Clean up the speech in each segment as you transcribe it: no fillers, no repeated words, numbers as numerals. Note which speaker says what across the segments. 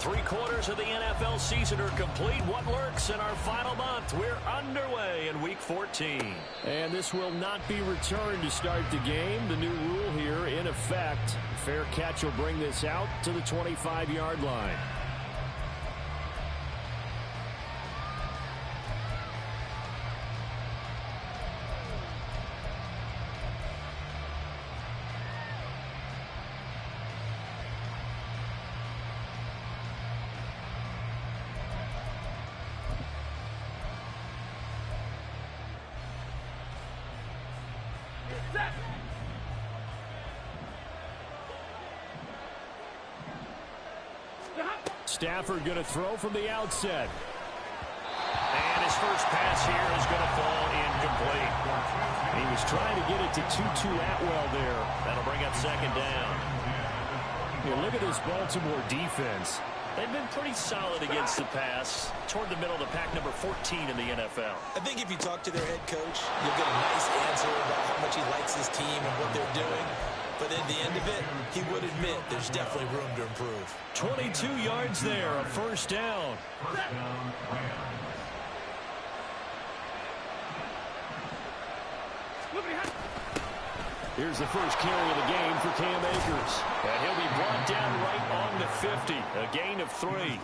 Speaker 1: 3/4 of the NFL season are complete. What lurks in our final month? We're underway in Week 14.
Speaker 2: And this will not be returned to start the game. The new rule here in effect. Fair catch will bring this out to the 25-yard line. Stafford going to throw from the outset.
Speaker 1: And his first pass here is going to fall incomplete.
Speaker 2: He was trying to get it to Tutu Atwell there.
Speaker 1: That'll bring up second down.
Speaker 2: Here, look at this Baltimore defense.
Speaker 1: They've been pretty solid against the pass. Toward the middle of the pack, number 14 in the NFL.
Speaker 3: I think if you talk to their head coach, you'll get a nice answer about how much he likes his team and what they're doing. But at the end of it, he would admit there's definitely room to improve.
Speaker 1: 22 yards there, a first down.
Speaker 2: Here's the first carry of the game for Cam Akers.
Speaker 1: And he'll be brought down right on the 50. A gain of 3.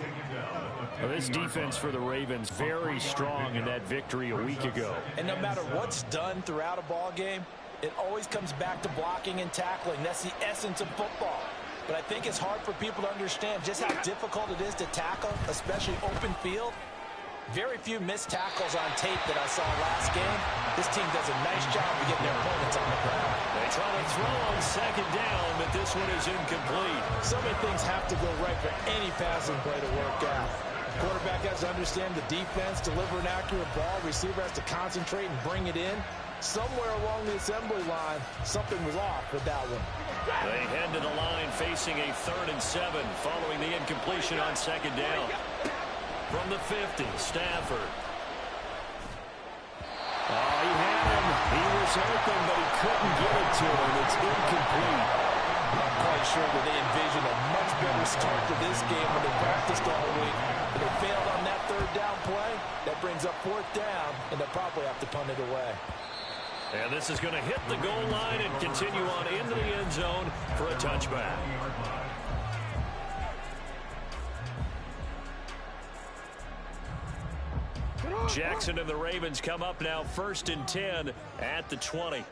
Speaker 2: Well, this defense for the Ravens very strong in that victory a week ago.
Speaker 3: And no matter what's done throughout a ball game, it always comes back to blocking and tackling. That's the essence of football. But I think it's hard for people to understand just how difficult it is to tackle, especially open field. Very few missed tackles on tape that I saw last game. This team does a nice job of getting their opponents on the ground.
Speaker 1: They try to throw on second down, but this one is incomplete.
Speaker 3: So many things have to go right for any passing play to work out. Quarterback has to understand the defense, deliver an accurate ball. Receiver has to concentrate and bring it in. Somewhere along the assembly line, something was off with that one.
Speaker 1: They head to the line facing a 3rd and 7 following the incompletion on second down. From the 50, Stafford.
Speaker 2: Oh, he had him. He was open, but he couldn't get it to him. It's incomplete.
Speaker 3: I'm quite sure that they envisioned a much better start to this game when they practiced all week. But they failed on that 3rd down play. That brings up 4th down, and they'll probably have to punt it away.
Speaker 1: And this is going to hit the goal line and continue on into the end zone for a touchback. Jackson and the Ravens come up now 1st and 10 at the 20.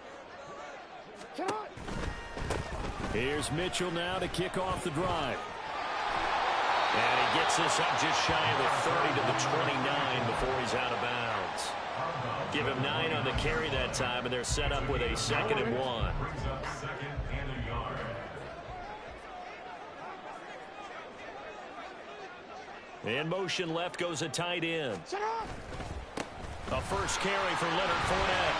Speaker 2: Here's Mitchell now to kick off the drive.
Speaker 1: And he gets this up just shy of the 30 to the 29 before he's out of bounds. Give him 9 on the carry that time, and they're set up with a 2nd and 1. In motion left goes a tight end. A first carry for Leonard Fournette.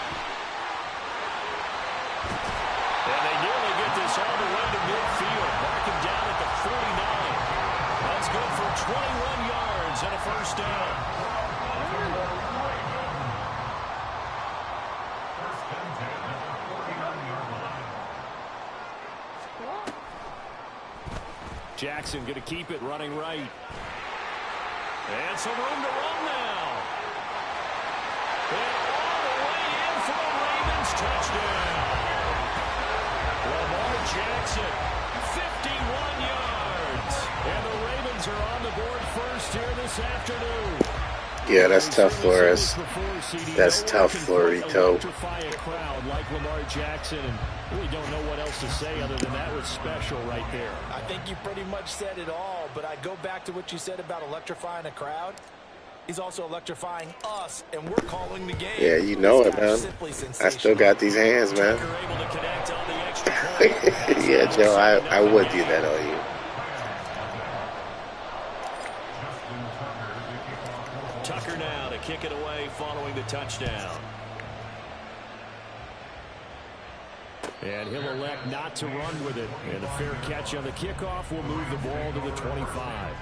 Speaker 1: And they nearly get this all the way to midfield. Mark him down at the 49. That's good for 21 yards and a first down.
Speaker 2: Jackson going to keep it running right.
Speaker 1: And some room to run now. And all the way in for a Ravens touchdown. Lamar Jackson, 51 yards. And the Ravens are on the board first here this afternoon.
Speaker 4: Yeah, that's tough, Flores. That's tough, Florito.
Speaker 2: A crowd like Lamar Jackson, and really don't know what else to say other than that was special right there.
Speaker 3: I think you pretty much said it all, but I go back to what you said about electrifying a crowd. He's also electrifying us, and we're calling the game.
Speaker 4: Yeah, you know it, man. I still got these hands, man. Yeah, Joe, I would do that on you.
Speaker 1: Tucker now to kick it away following the touchdown.
Speaker 2: And he'll elect not to run with it. And a fair catch on the kickoff will move the ball to the 25.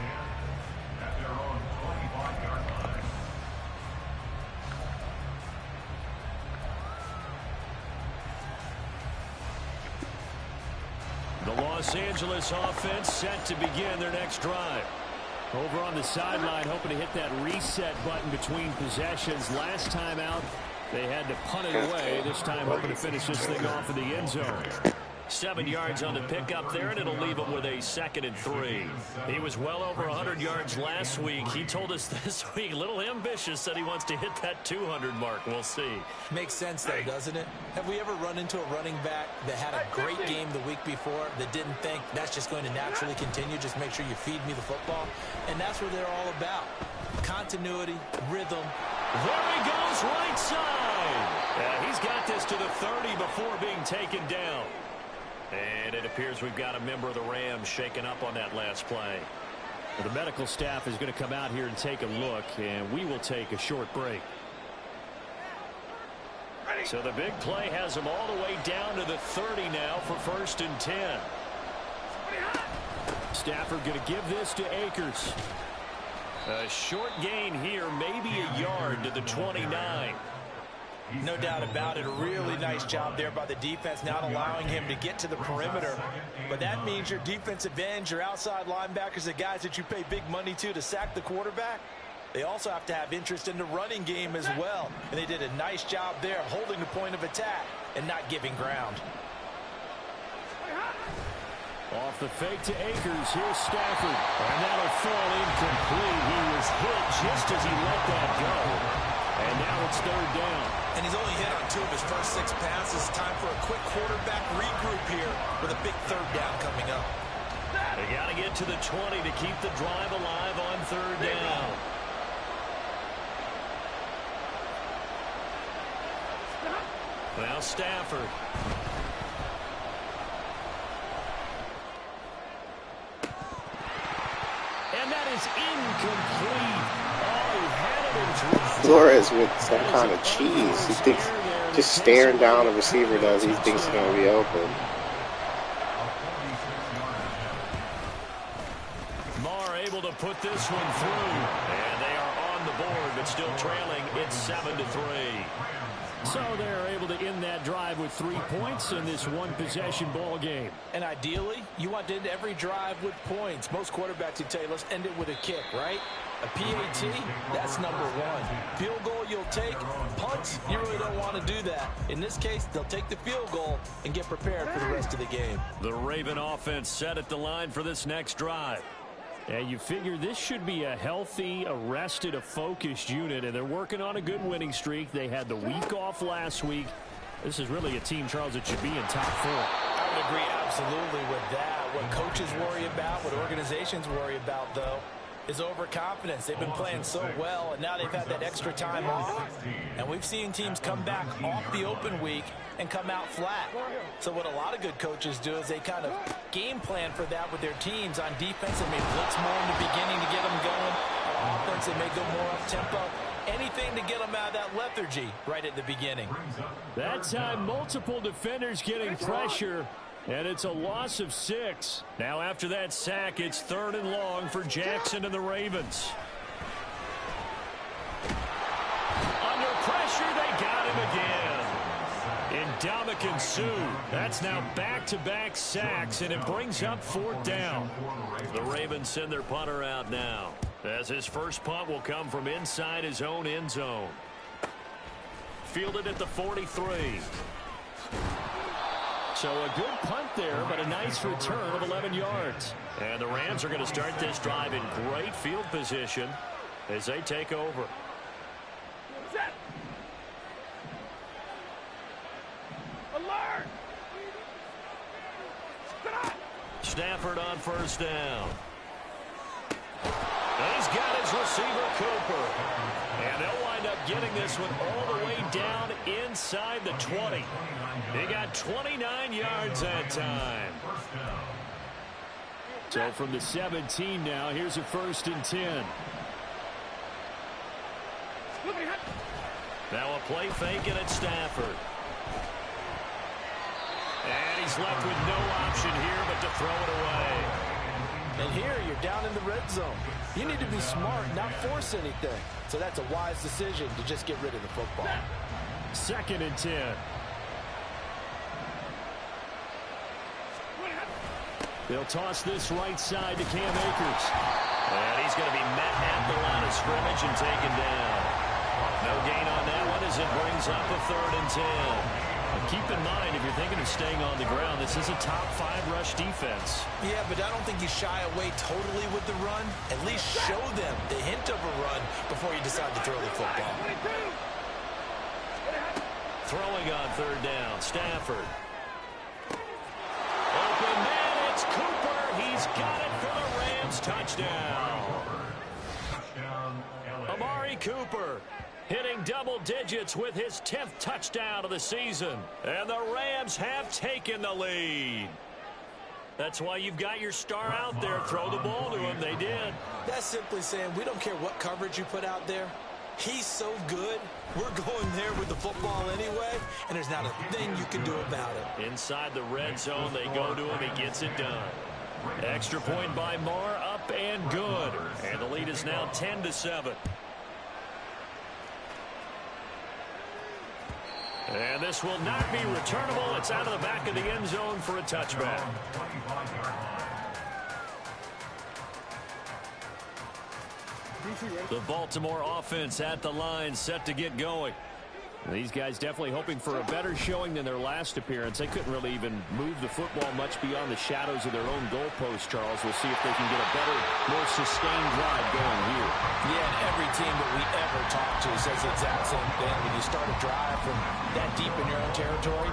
Speaker 2: The Los Angeles offense set to begin their next drive. Over on the sideline, hoping to hit that reset button between possessions. Last time out, they had to punt it away. This time, hoping to finish this thing off in the end zone.
Speaker 1: 7 yards on the pickup there, and it'll leave him with a 2nd and 3. He was well over 100 yards last week. He told us this week, a little ambitious, said he wants to hit that 200 mark. We'll see.
Speaker 3: Makes sense, though, doesn't it? Have we ever run into a running back that had a great game the week before that didn't think that's just going to naturally continue? Just make sure you feed me the football. And that's what they're all about. Continuity, rhythm.
Speaker 1: There he goes, right side. Yeah, he's got this to the 30 before being taken down. And it appears we've got a member of the Rams shaken up on that last play.
Speaker 2: Well, the medical staff is going to come out here and take a look, and we will take a short break.
Speaker 1: So the big play has him all the way down to the 30 now for 1st and 10.
Speaker 2: Stafford going to give this to Akers.
Speaker 1: A short gain here, maybe a yard to the 29.
Speaker 3: No doubt about it. A really nice job there by the defense, not allowing him to get to the perimeter. But that means your defensive ends, your outside linebackers, the guys that you pay big money to sack the quarterback, they also have to have interest in the running game as well. And they did a nice job there of holding the point of attack and not giving ground.
Speaker 2: Off the fake to Akers. Here's Stafford. And that'll fall incomplete. He was hit just as he let that go. And now it's 3rd down.
Speaker 3: And he's only hit on 2 of his first 6 passes. Time for a quick quarterback regroup here with a big 3rd down coming up.
Speaker 1: They got to get to the 20 to keep the drive alive on 3rd down. Now Stafford. And that is incomplete. Oh, he had it in drive.
Speaker 4: Flores with some kind of cheese. He thinks just staring down the receiver does. He thinks he's going to be open.
Speaker 1: Marr able to put this one through. And they are on the board, but still trailing. It's 7-3.
Speaker 2: So they're able to end that drive with 3 points in this one-possession ball game.
Speaker 3: And ideally, you want to end every drive with points. Most quarterbacks would tell you, let's end it with a kick, right? A PAT, that's number 1. Field goal you'll take. Punts, you really don't want to do that. In this case, they'll take the field goal and get prepared for the rest of the game.
Speaker 1: The Raven offense set at the line for this next drive.
Speaker 2: And you figure this should be a healthy, a rested, a focused unit, and they're working on a good winning streak. They had the week off last week. This is really a team, Charles, that should be in top 4.
Speaker 3: I would agree absolutely with that. What coaches worry about, what organizations worry about, though, is overconfidence. They've been playing so well, and now they've had that extra time off. And we've seen teams come back off the open week and come out flat. So what a lot of good coaches do is they kind of game plan for that with their teams. On defense, they may blitz more in the beginning to get them going. On offense, they may go more up-tempo. Anything to get them out of that lethargy right at the beginning.
Speaker 2: That time, multiple defenders getting pressure. And it's a loss of 6.
Speaker 1: Now after that sack, it's 3rd and long for Jackson and the Ravens. Under pressure, they got him again. Ndamukong Suh. That's now back-to-back sacks, and it brings up 4th down. The Ravens send their punter out now, as his first punt will come from inside his own end zone. Fielded at the 43.
Speaker 2: So a good punt there, but a nice return of 11 yards.
Speaker 1: And the Rams are going to start this drive in great field position as they take over.
Speaker 5: Alert!
Speaker 1: Stafford on 1st down. He's got his receiver, Cooper. And they'll wind up getting this one all the way down inside the 20. They got 29 yards that time.
Speaker 2: So from the 17 now, here's a 1st and 10.
Speaker 1: Now a play fake and it's Stafford. And he's left with no option here but to throw it away.
Speaker 3: And here you're down in the red zone. You need to be smart, not force anything. So that's a wise decision to just get rid of the football.
Speaker 2: 2nd and 10. They'll toss this right side to Cam Akers.
Speaker 1: And he's going to be met at the line of scrimmage and taken down. No gain on that one as it brings up a 3rd and 10.
Speaker 2: And keep in mind, if you're thinking of staying on the ground, this is a top 5 rush defense.
Speaker 3: Yeah, but I don't think you shy away totally with the run. At least show them the hint of a run before you decide to throw the football.
Speaker 1: Throwing on 3rd down, Stafford. Open man, it's Cooper. He's got it for the Rams. Touchdown. Amari Cooper hitting double digits with his 10th touchdown of the season. And the Rams have taken the lead. That's why you've got your star out there. Throw the ball to him. They did.
Speaker 3: That's simply saying we don't care what coverage you put out there. He's so good, we're going there with the football anyway, and there's not a thing you can do about it.
Speaker 1: Inside the red zone, they go to him. He gets it done. Extra point by Marr, up and good. And the lead is now 10-7. And this will not be returnable. It's out of the back of the end zone for a touchback. The Baltimore offense at the line, set to get going.
Speaker 2: These guys definitely hoping for a better showing than their last appearance. They couldn't really even move the football much beyond the shadows of their own goalpost, Charles. We'll see if they can get a better, more sustained drive going here.
Speaker 3: Yeah, and every team that we ever talk to says the exact same thing. When you start a drive from that deep in your own territory,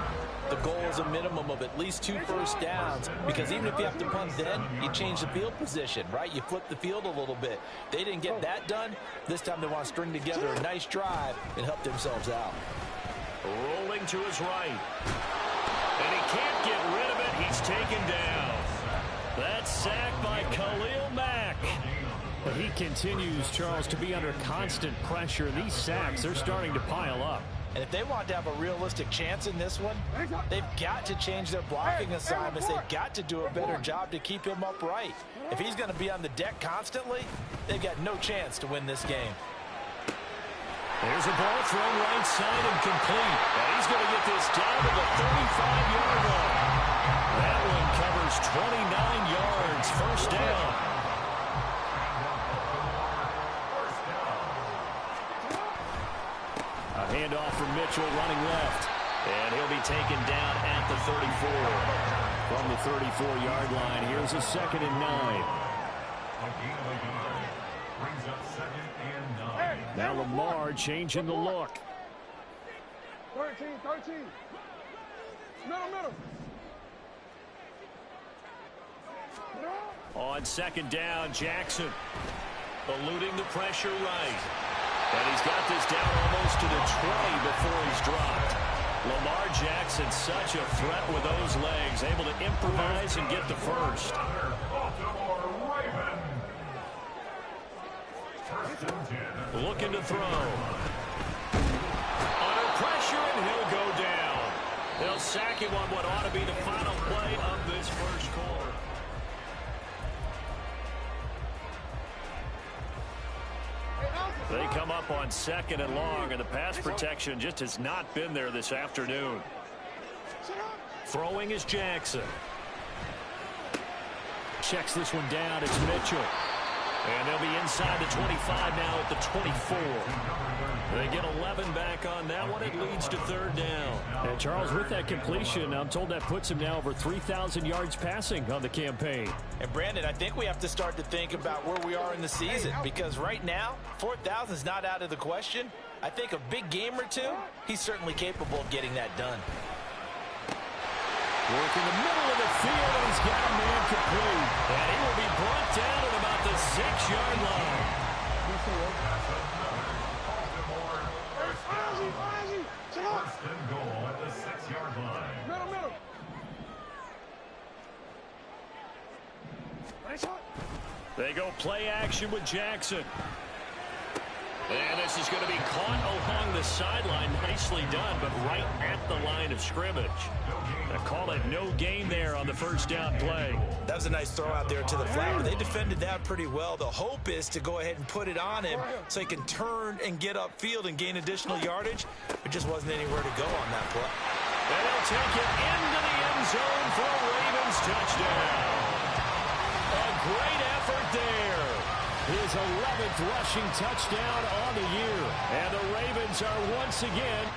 Speaker 3: the goal is a minimum of at least 2 first downs, because even if you have to punt then, you change the field position, right? You flip the field a little bit. They didn't get that done. This time they want to string together a nice drive and help themselves out.
Speaker 1: Rolling to his right. And he can't get rid of it. He's taken down. That's sacked by Khalil Mack.
Speaker 2: He continues, Charles, to be under constant pressure. These sacks, they're starting to pile up.
Speaker 3: And if they want to have a realistic chance in this one, they've got to change their blocking assignments. They've got to do a better job to keep him upright. If he's going to be on the deck constantly, they've got no chance to win this game.
Speaker 1: There's a ball thrown right side and complete. And he's going to get this down to the 35-yard line. That one covers 29 yards. First down.
Speaker 2: Handoff from Mitchell running left.
Speaker 1: And he'll be taken down at the 34.
Speaker 2: From the 34-yard line, here's a 2nd and 9. Now Lamar changing the look.
Speaker 5: 13. Middle.
Speaker 1: On 2nd down, Jackson eluding the pressure right. And he's got this down almost to the 20 before he's dropped. Lamar Jackson, such a threat with those legs, able to improvise and get the first. Looking to throw. Under pressure, and he'll go down. They'll sack him on what ought to be the final play of this first quarter. They come up on 2nd and long, and the pass protection just has not been there this afternoon. Throwing is Jackson.
Speaker 2: Checks this one down. It's Mitchell.
Speaker 1: And they'll be inside the 25 now at the 24. They get 11 back on that one. It leads to 3rd down.
Speaker 2: And Charles, with that completion, I'm told that puts him now over 3,000 yards passing on the campaign.
Speaker 3: And Brandon, I think we have to start to think about where we are in the season, because right now, 4,000 is not out of the question. I think a big game or two, he's certainly capable of getting that done.
Speaker 1: Work in the middle of the field, and he's got a man complete. And he will be brought down at about the 6-yard line. They go play action with Jackson. And this is going to be caught along the sideline. Nicely done, but right at the line of scrimmage. They call it no gain there on the first down play.
Speaker 3: That was a nice throw out there to the flat, but they defended that pretty well. The hope is to go ahead and put it on him so he can turn and get upfield and gain additional yardage. It just wasn't anywhere to go on that play.
Speaker 1: And they'll take it into the end zone for a Ravens touchdown. great effort there. His 11th rushing touchdown on the year. And the Ravens are once again...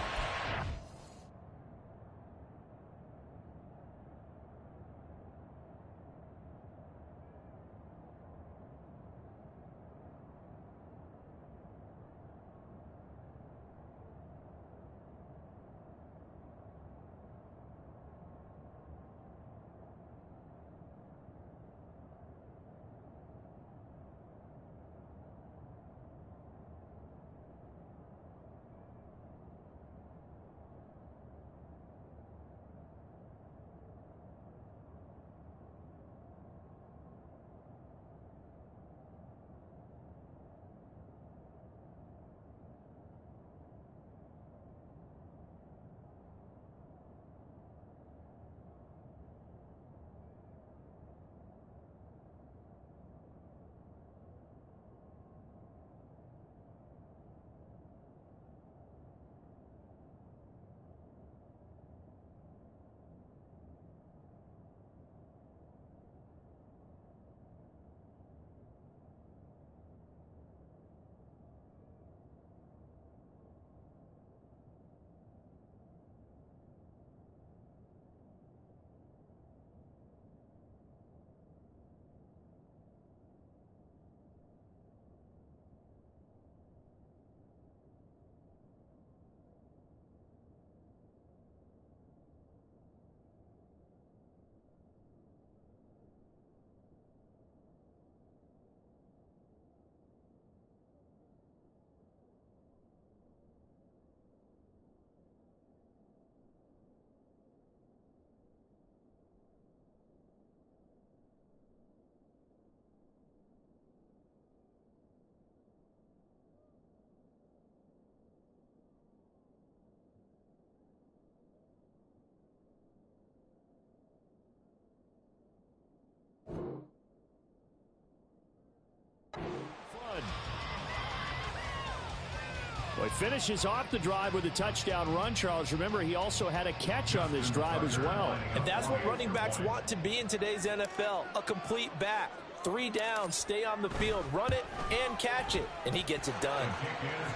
Speaker 1: Well, he finishes off the drive with a touchdown run, Charles. Remember, he also had a catch on this drive as well.
Speaker 3: And that's what running backs want to be in today's NFL, a complete back. 3 downs, stay on the field, run it, and catch it. And he gets it done.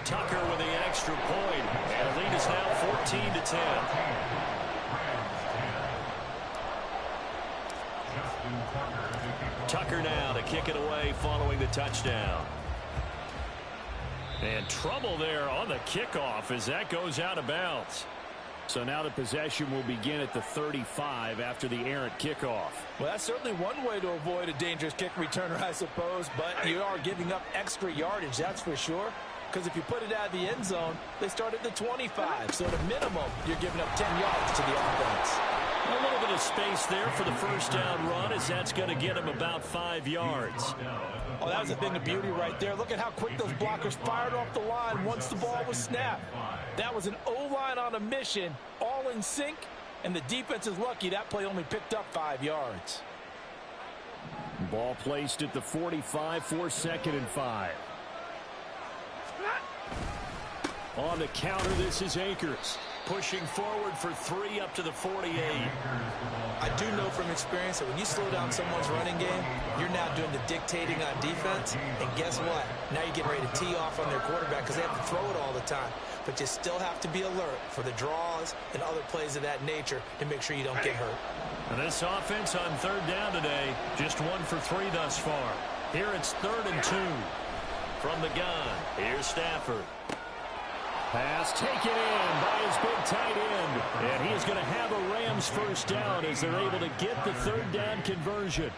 Speaker 1: Tucker with the extra point. And the lead is now 14-10. Tucker now to kick it away following the touchdown. And trouble there on the kickoff as that goes out of bounds.
Speaker 2: So now the possession will begin at the 35 after the errant kickoff.
Speaker 3: Well, that's certainly one way to avoid a dangerous kick returner, I suppose, but you are giving up extra yardage, that's for sure. Because if you put it out of the end zone, they start at the 25. So at a minimum, you're giving up 10 yards to the offense.
Speaker 1: A little bit of space there for the first down run, as that's going to get him about 5 yards.
Speaker 3: Oh, that was a thing of beauty right there. Look at how quick those blockers fired off the line once the ball was snapped. That was an O-line on a mission, all in sync, and the defense is lucky that play only picked up 5 yards.
Speaker 2: Ball placed at the 45 for 2nd and 5.
Speaker 1: On the counter, this is Akers. Pushing forward for 3 up to the 48.
Speaker 3: I do know from experience that when you slow down someone's running game, you're now doing the dictating on defense. And guess what? Now you're getting ready to tee off on their quarterback because they have to throw it all the time. But you still have to be alert for the draws and other plays of that nature to make sure you don't get hurt.
Speaker 1: And this offense on 3rd down today, just 1 for 3 thus far. Here it's 3rd and 2. From the gun, here's Stafford. Pass taken in by his big tight end. And he is going to have a Rams first down as they're able to get the 3rd down conversion.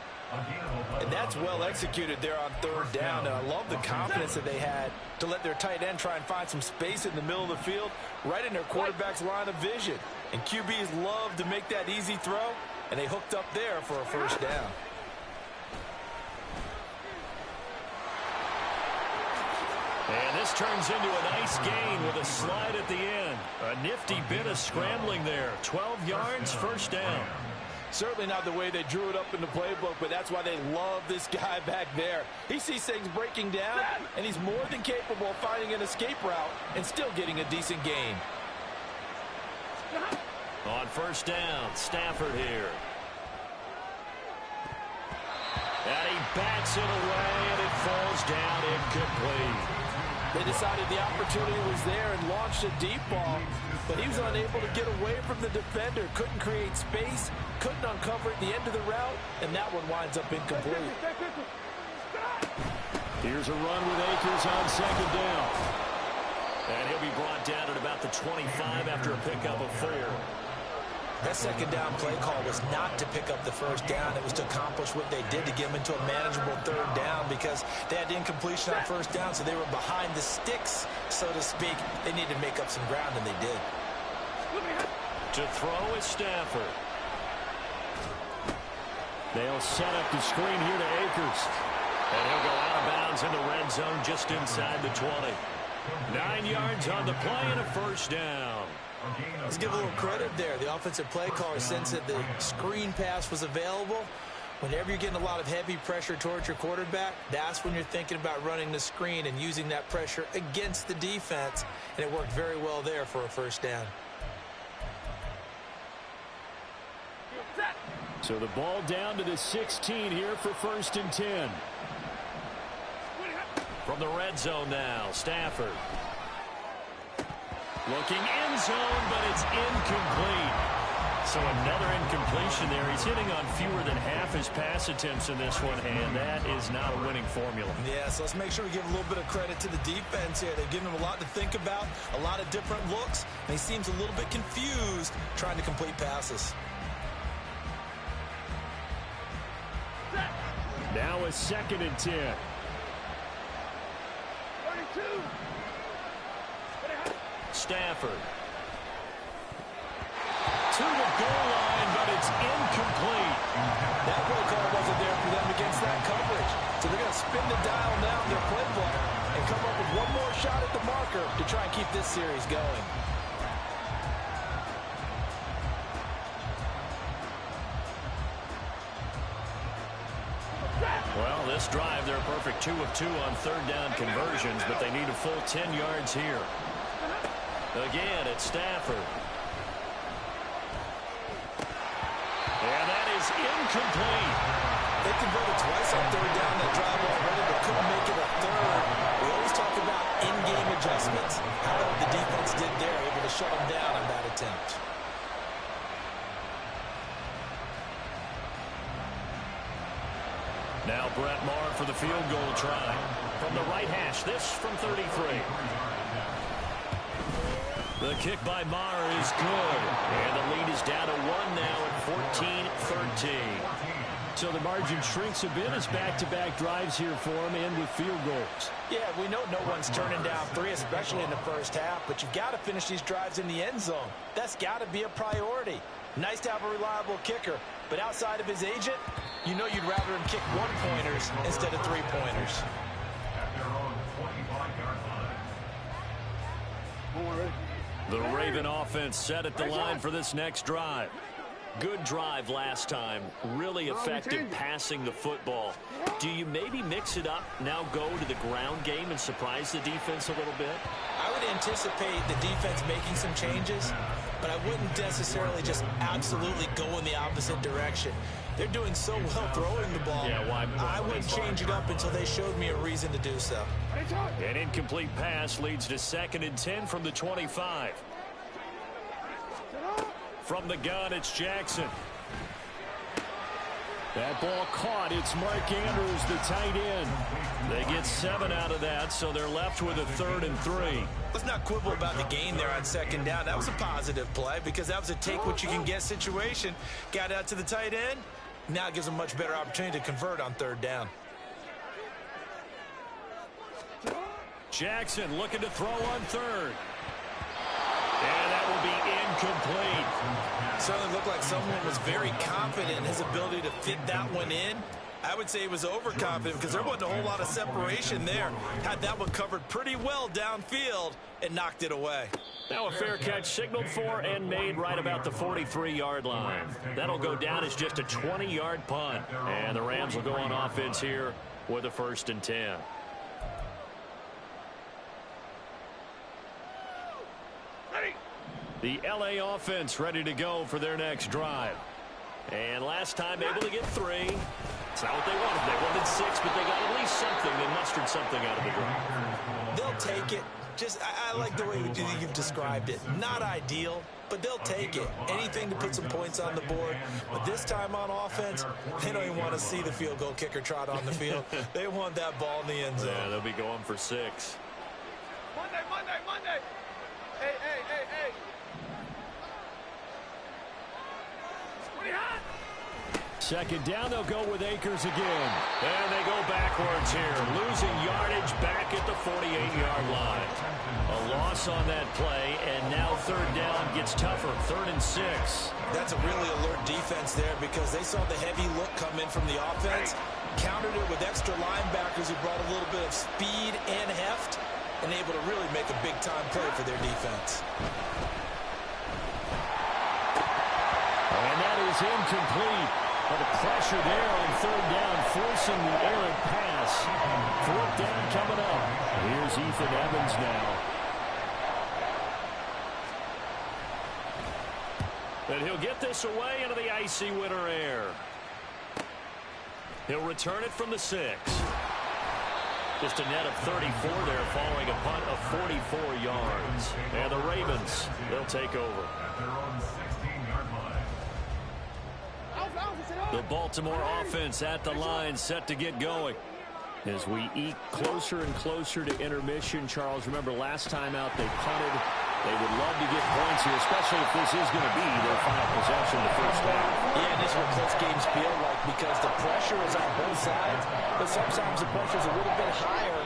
Speaker 3: And that's well executed there on 3rd down. And I love the confidence that they had to let their tight end try and find some space in the middle of the field, right in their quarterback's line of vision. And QBs love to make that easy throw, and they hooked up there for a first down.
Speaker 1: And this turns into a nice gain with a slide at the end. A nifty bit of scrambling there. 12 yards, first down.
Speaker 3: Certainly not the way they drew it up in the playbook, but that's why they love this guy back there. He sees things breaking down, and he's more than capable of finding an escape route and still getting a decent gain.
Speaker 1: On first down, Stafford here. And he bats it away, and it falls down incomplete.
Speaker 3: They decided the opportunity was there and launched a deep ball, but he was unable to get away from the defender. Couldn't create space, couldn't uncover at the end of the route, and that one winds up incomplete.
Speaker 1: Here's a run with Akers on second down. And he'll be brought down at about the 25 after a pickup of 4.
Speaker 3: That second down play call was not to pick up the first down. It was to accomplish what they did to get them into a manageable third down because they had incompletion on first down, so they were behind the sticks, so to speak. They needed to make up some ground, and they did.
Speaker 1: To throw is Stafford. They'll set up the screen here to Akers. And he'll go out of bounds in the red zone just inside the 20. 9 yards on the play and a first down.
Speaker 3: Let's give a little credit there. The offensive play caller sensed that the screen pass was available. Whenever you're getting a lot of heavy pressure towards your quarterback, that's when you're thinking about running the screen and using that pressure against the defense. And it worked very well there for a first down.
Speaker 1: So the ball down to the 16 here for 1st and 10. From the red zone now, Stafford. Looking end zone, but it's incomplete. So another incompletion there. He's hitting on fewer than half his pass attempts in this one, and that is not a winning formula.
Speaker 3: Yeah, so let's make sure we give a little bit of credit to the defense here. They've given him a lot to think about, a lot of different looks, and he seems a little bit confused trying to complete passes.
Speaker 1: Now a 2nd and 10.
Speaker 5: 32.
Speaker 1: Stafford. To the goal line, but it's incomplete.
Speaker 3: That play call wasn't there for them against that coverage. So they're going to spin the dial now in their playbook and come up with one more shot at the marker to try and keep this series going.
Speaker 1: Well, this drive, they're a perfect 2 of 2 on third down conversions, but they need a full 10 yards here. Again, it's Stafford. And that is incomplete.
Speaker 3: They converted twice on third down that drive already, but couldn't make it a third. We always talk about in-game adjustments. How about the defense did there, able to shut them down on that attempt.
Speaker 1: Now Brett Maher for the field goal try. From the right hash, this from 33. The kick by Maher is good. And the lead is down to 1 now at 14-13. So the margin shrinks a bit as back-to-back drives here for him and with field goals.
Speaker 3: Yeah, we know no one's turning down 3, especially in the first half, but you've got to finish these drives in the end zone. That's got to be a priority. Nice to have a reliable kicker, but outside of his agent, you know you'd rather him kick 1-pointers instead of 3-pointers.
Speaker 1: The Raven offense set at the line for this next drive. Good drive last time. Really effective passing the football. Do you maybe mix it up, now go to the ground game and surprise the defense a little bit?
Speaker 3: I would anticipate the defense making some changes, but I wouldn't necessarily just absolutely go in the opposite direction. They're doing so well throwing the ball.
Speaker 1: Yeah, why
Speaker 3: I wouldn't change it up until they showed me a reason to do so.
Speaker 1: An incomplete pass leads to 2nd and 10 from the 25. From the gun, it's Jackson. That ball caught. It's Mark Andrews, the tight end. They get 7 out of that, so they're left with a 3rd and 3.
Speaker 3: Let's not quibble about the gain there on 2nd down. That was a positive play because that was a take-what-you-can-get situation. Got out to the tight end. Now it gives them a much better opportunity to convert on 3rd down.
Speaker 1: Jackson looking to throw on 3rd. And that will be incomplete.
Speaker 3: Certainly looked like someone was very confident in his ability to fit that one in. I would say he was overconfident because there wasn't a whole lot of separation there. Had that one covered pretty well downfield and knocked it away.
Speaker 1: Now a fair catch signaled for and made right about the 43-yard line. That'll go down as just a 20-yard punt. And the Rams will go on offense here with a 1st and 10. The LA offense ready to go for their next drive. And last time able to get 3. It's not what they wanted. They wanted and 6, but they got at least something. They mustered something out of the drive.
Speaker 3: They'll take it. I like the way you've described it. Not ideal, but they'll take it. Anything to put some points on the board. But this time on offense, they don't even want to see the field goal kicker trot on the field. They want that ball in the end zone.
Speaker 1: Yeah, they'll be going for 6.
Speaker 5: Monday. Hey. What are you hot?
Speaker 1: Second down, they'll go with Akers again. And they go backwards here, losing yardage back at the 48-yard line. A loss on that play, and now third down gets tougher, 3rd and 6.
Speaker 3: That's a really alert defense there because they saw the heavy look come in from the offense, countered it with extra linebackers who brought a little bit of speed and heft, and able to really make a big-time play for their defense.
Speaker 1: And that is incomplete. But the pressure there on third down, forcing the errant pass. 4th down coming up. Here's Ethan Evans now. And he'll get this away into the icy winter air. He'll return it from the 6. Just a net of 34 there, following a punt of 44 yards. And the Ravens, they'll take over. The Baltimore offense at the line, set to get going. As we eke closer and closer to intermission, Charles, remember last time out they punted. They would love to get points here, especially if this is going to be their final possession the first half.
Speaker 3: Yeah, and this is what close games feel like because the pressure is on both sides, but sometimes the pressure is a little bit higher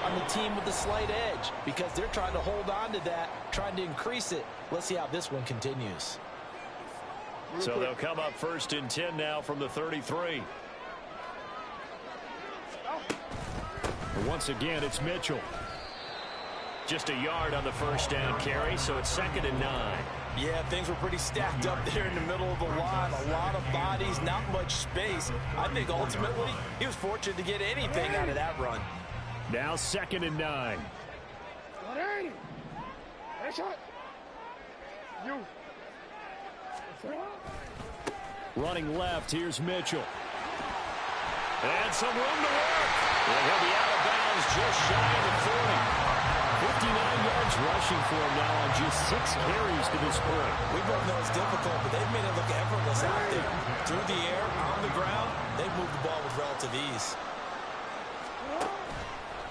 Speaker 3: on the team with the slight edge because they're trying to hold on to that, trying to increase it. Let's see how this one continues.
Speaker 1: So they'll come up 1st and 10 now from the 33. Once again, it's Mitchell. Just a yard on the first down carry, so it's 2nd and 9.
Speaker 3: Yeah, things were pretty stacked up there in the middle of the line. A lot of bodies, not much space. I think ultimately he was fortunate to get anything out of that run.
Speaker 1: Now 2nd and 9.
Speaker 5: 180. Hey, shot. You.
Speaker 1: Running left, here's Mitchell. And some room to work. And he'll be out of bounds just shy of the 40. 59 yards rushing for him now on just 6 carries to this point.
Speaker 3: We both know it's difficult, but they've made it look effortless out there. Through the air, on the ground, they've moved the ball with relative ease.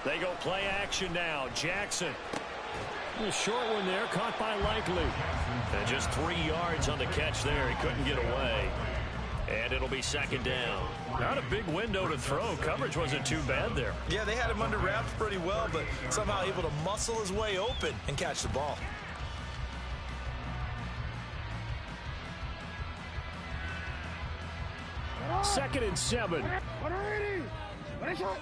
Speaker 1: They go play action now. Jackson. A short one there, caught by Likely. And just 3 yards on the catch there. He couldn't get away. And it'll be 2nd down. Not a big window to throw. Coverage wasn't too bad there.
Speaker 3: Yeah, they had him under wraps pretty well, but somehow able to muscle his way open and catch the ball.
Speaker 1: Second and 7.
Speaker 5: 180. Hey, shot.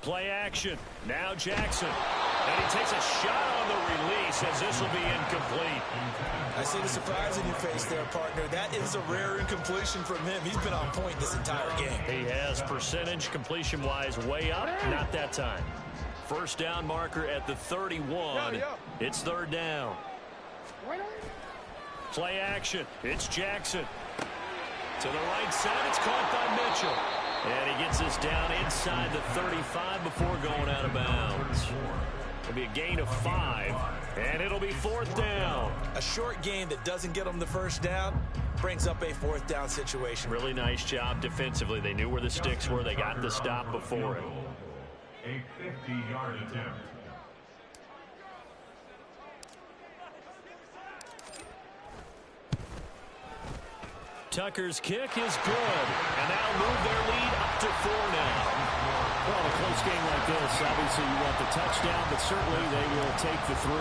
Speaker 1: Play action. Now Jackson. And he takes a shot on the release as this will be incomplete.
Speaker 3: I see the surprise in your face there, partner. That is a rare incompletion from him. He's been on point this entire game.
Speaker 1: He has percentage completion-wise way up. Not that time. First down marker at the 31. It's 3rd down. Play action. It's Jackson. To the right side, it's caught by Mitchell. And he gets this down inside the 35 before going out of bounds. It'll be a gain of 5, and it'll be 4th down.
Speaker 3: A short gain that doesn't get them the first down brings up a 4th down situation.
Speaker 1: Really nice job defensively. They knew where the sticks were. They got the stop before it.
Speaker 6: A 50-yard attempt.
Speaker 1: Tucker's kick is good, and that'll move their lead up to 4 now. Well, a close game like this, obviously you want the touchdown, but certainly they will take the 3.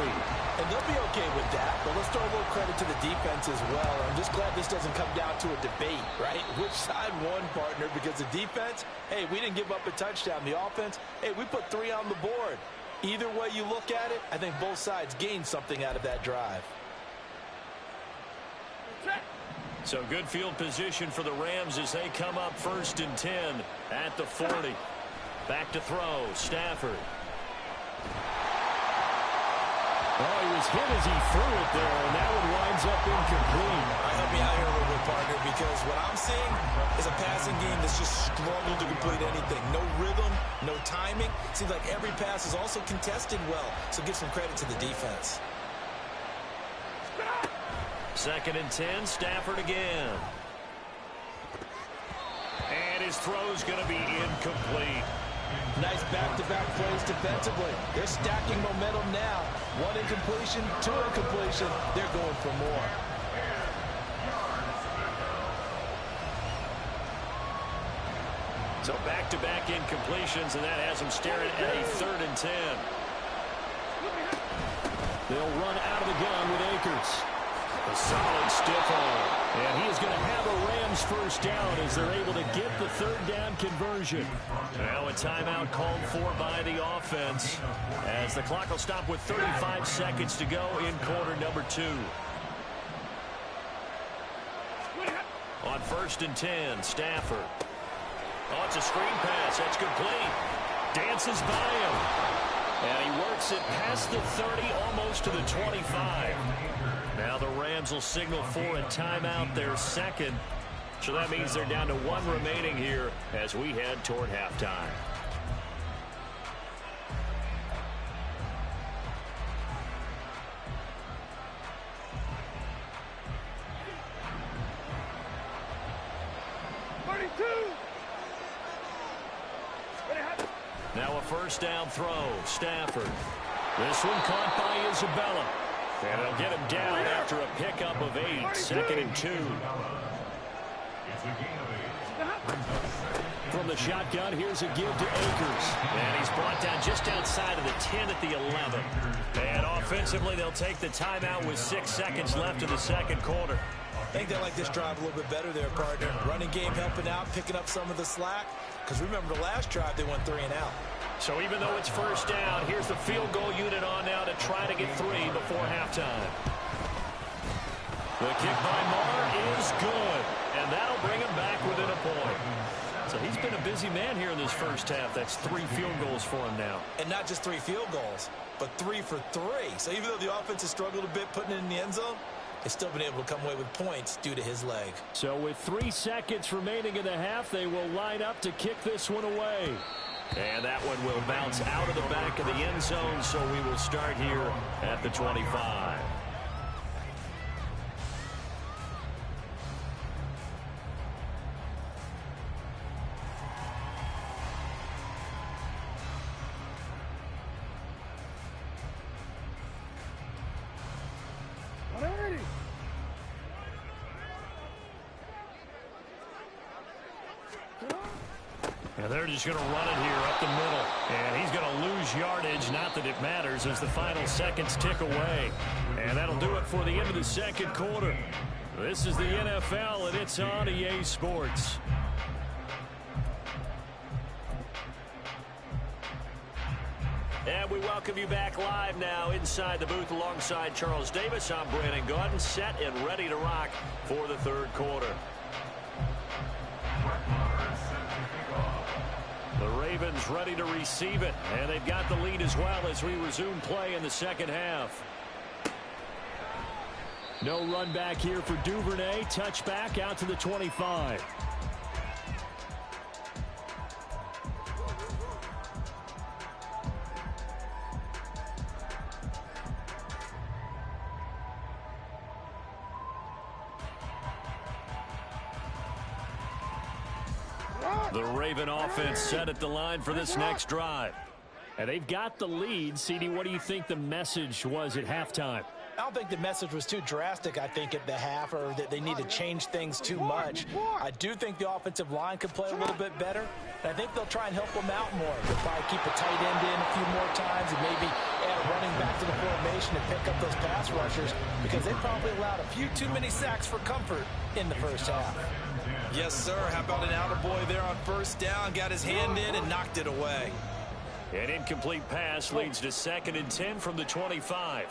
Speaker 3: And they'll be okay with that, but let's throw a little credit to the defense as well. I'm just glad this doesn't come down to a debate, right? Which side won, partner? Because the defense, hey, we didn't give up a touchdown. The offense, hey, we put 3 on the board. Either way you look at it, I think both sides gained something out of that drive.
Speaker 1: So good field position for the Rams as they come up 1st and 10 at the 40. Back to throw, Stafford. Oh, he was hit as he threw it there, and that one winds up incomplete.
Speaker 3: Help me out here a little bit, partner, because what I'm seeing is a passing game that's just struggled to complete anything. No rhythm, no timing. Seems like every pass is also contested well, so give some credit to the defense.
Speaker 1: 2nd and 10, Stafford again. And his throw's going to be incomplete.
Speaker 3: Nice back-to-back plays defensively. They're stacking momentum now. 1 incompletion, 2 incompletion. They're going for more.
Speaker 1: So back-to-back incompletions, and that has them staring at a 3rd and 10. They'll run out of the gun with Akers. A solid stiff arm. And he is going to have a Rams first down as they're able to get the 3rd down conversion. Now a timeout called for by the offense as the clock will stop with 35 seconds to go in quarter number 2. On 1st and 10, Stafford. Oh, it's a screen pass. That's complete. Dances by him. And he works it past the 30, almost to the 25. Now the Rams will signal for a timeout, their 2nd. So that means they're down to 1 remaining here as we head toward halftime. Now a 1st down throw. Stafford. This one caught by Isabella. And they'll get him down after a pickup of 8. 2nd and 2. From the shotgun, here's a give to Akers. And he's brought down just outside of the 10 at the 11. And offensively, they'll take the timeout with 6 seconds left in the 2nd quarter.
Speaker 3: I think they like this drive a little bit better there, partner. Running game helping out, picking up some of the slack. Because remember the last drive, they went 3 and out.
Speaker 1: So even though it's 1st down, here's the field goal unit on now to try to get 3 before halftime. The kick by Marr is good, and that'll bring him back within a point. So he's been a busy man here in this 1st half. That's 3 field goals for him now.
Speaker 3: And not just 3 field goals, but 3 for 3. So even though the offense has struggled a bit putting it in the end zone, they've still been able to come away with points due to his leg.
Speaker 1: So with 3 seconds remaining in the half, they will line up to kick this one away. And that one will bounce out of the back of the end zone, so we will start here at the 25. And they're just going to run it here up the middle. And he's going to lose yardage. Not that it matters as the final seconds tick away. And that'll do it for the end of the 2nd quarter. This is the NFL, and it's on EA Sports. And we welcome you back live now inside the booth alongside Charles Davis. I'm Brandon Gaudin, set and ready to rock for the 3rd quarter. The Ravens ready to receive it, and they've got the lead as well as we resume play in the 2nd half. No run back here for Duvernay. Touchback out to the 25. The Raven offense set at the line for this next drive. And they've got the lead. CD, what do you think the message was at halftime?
Speaker 3: I don't think the message was too drastic, I think, at the half, or that they need to change things too much. I do think the offensive line could play a little bit better, and I think they'll try and help them out more. They'll probably keep a tight end in a few more times and maybe add a running back to the formation and pick up those pass rushers, because they probably allowed a few too many sacks for comfort in the 1st half. Yes, sir. How about an attaboy there on 1st down? Got his hand in and knocked it away.
Speaker 1: An incomplete pass leads to 2nd and 10 from the 25.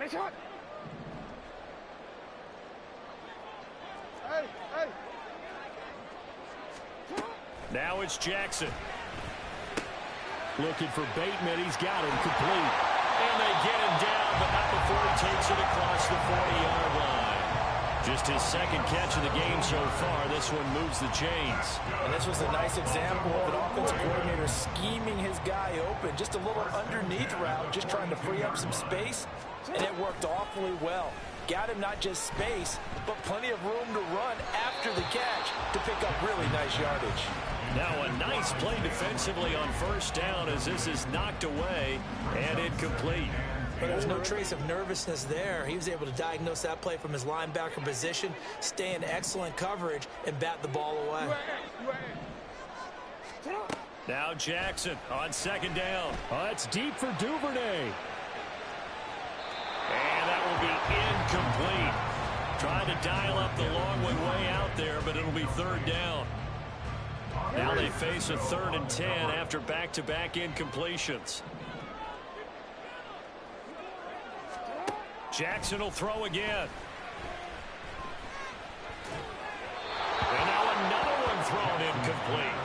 Speaker 5: Ready, shot. Hey, hey.
Speaker 1: Now it's Jackson. Looking for Bateman. He's got him complete. And they get him down, but not before he takes it across the 40-yard line. Just his second catch of the game so far. This one moves the chains.
Speaker 3: And this was a nice example of an offensive coordinator scheming his guy open. Just a little underneath route, just trying to free up some space, and it worked awfully well. Got him not just space, but plenty of room to run after the catch to pick up really nice yardage.
Speaker 1: Now a nice play defensively on first down as this is knocked away and incomplete.
Speaker 3: But there's no trace of nervousness there. He was able to diagnose that play from his linebacker position, stay in excellent coverage, and bat the ball away.
Speaker 1: Now Jackson on second down. Oh, it's deep for Duvernay. And that will be incomplete. Trying to dial up the long way out there, but it'll be third down. Now they face a 3rd and 10 after back-to-back incompletions. Jackson will throw again. And now another one thrown incomplete.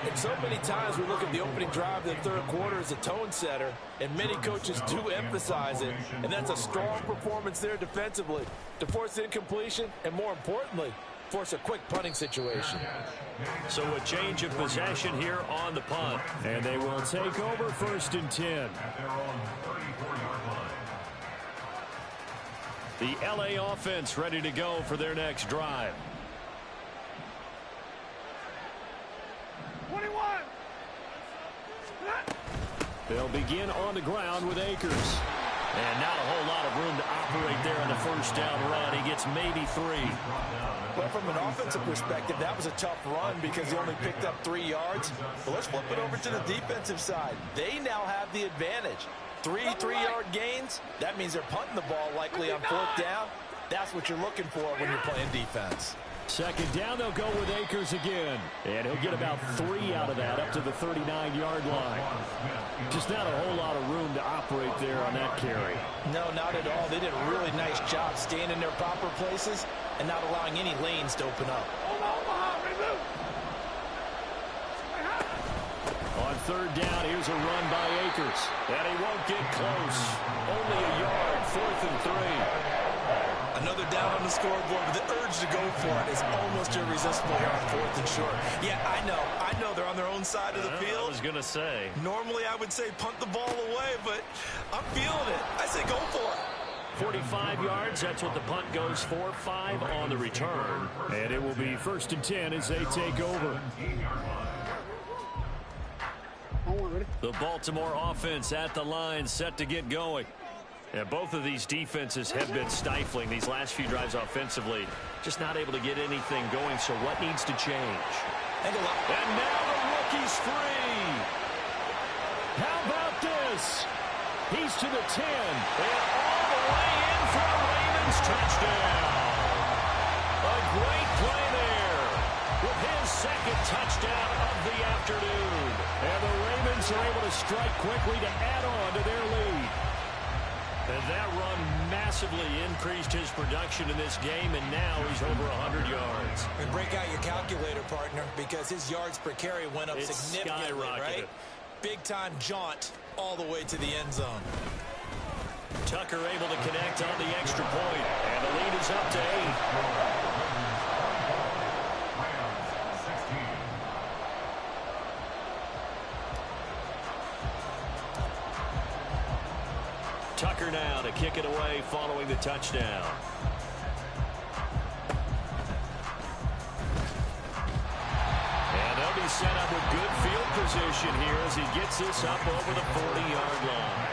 Speaker 3: And so many times we look at the opening drive of the third quarter as a tone setter, and many coaches do emphasize it, and that's a strong performance there defensively to force incompletion and, more importantly, force a quick punting situation.
Speaker 1: So a change of possession here on the punt. And they will take over 1st and 10. The LA offense ready to go for their next drive.
Speaker 5: 21.
Speaker 1: They'll begin on the ground with Akers. And not a whole lot of room to operate there on the first down run. He gets maybe 3.
Speaker 3: Well, from an offensive perspective, that was a tough run because he only picked up 3 yards. But let's flip it over to the defensive side. They now have the advantage. 3 3-yard gains. That means they're punting the ball likely on 4th down. That's what you're looking for when you're playing defense.
Speaker 1: Second down, they'll go with Akers again. And he'll get about 3 out of that up to the 39-yard line. Just not a whole lot of room to operate there on that carry.
Speaker 3: No, not at all. They did a really nice job staying in their proper places and not allowing any lanes to open up.
Speaker 1: On third down, here's a run by Akers. And he won't get close. Only a yard, 4th and 3.
Speaker 3: Another down on the scoreboard, but the urge to go for it is almost irresistible here on 4th and short. Yeah, I know they're on their own side of the field.
Speaker 1: I was going to say.
Speaker 3: Normally I would say punt the ball away, but I'm feeling it. I say go for it.
Speaker 1: 45 yards, that's what the punt goes for. 5 on the return. And it will be 1st and 10 as they take over. The Baltimore offense at the line, set to get going. And both of these defenses have been stifling these last few drives offensively. Just not able to get anything going, so what needs to change? And now the rookie's free. How about this? He's to the 10. And all the way in for a Ravens touchdown. A great play there with his second touchdown of the afternoon. And the Ravens are able to strike quickly to add on to their lead. And that run massively increased his production in this game, and now he's over 100 yards.
Speaker 3: And break out your calculator, partner, because his yards per carry went up significantly, right? Big-time jaunt all the way to the end zone.
Speaker 1: Tucker able to connect on the extra point, and the lead is up to 8. Tucker now to kick it away following the touchdown. And they'll be set up with good field position here as he gets this up over the 40-yard line.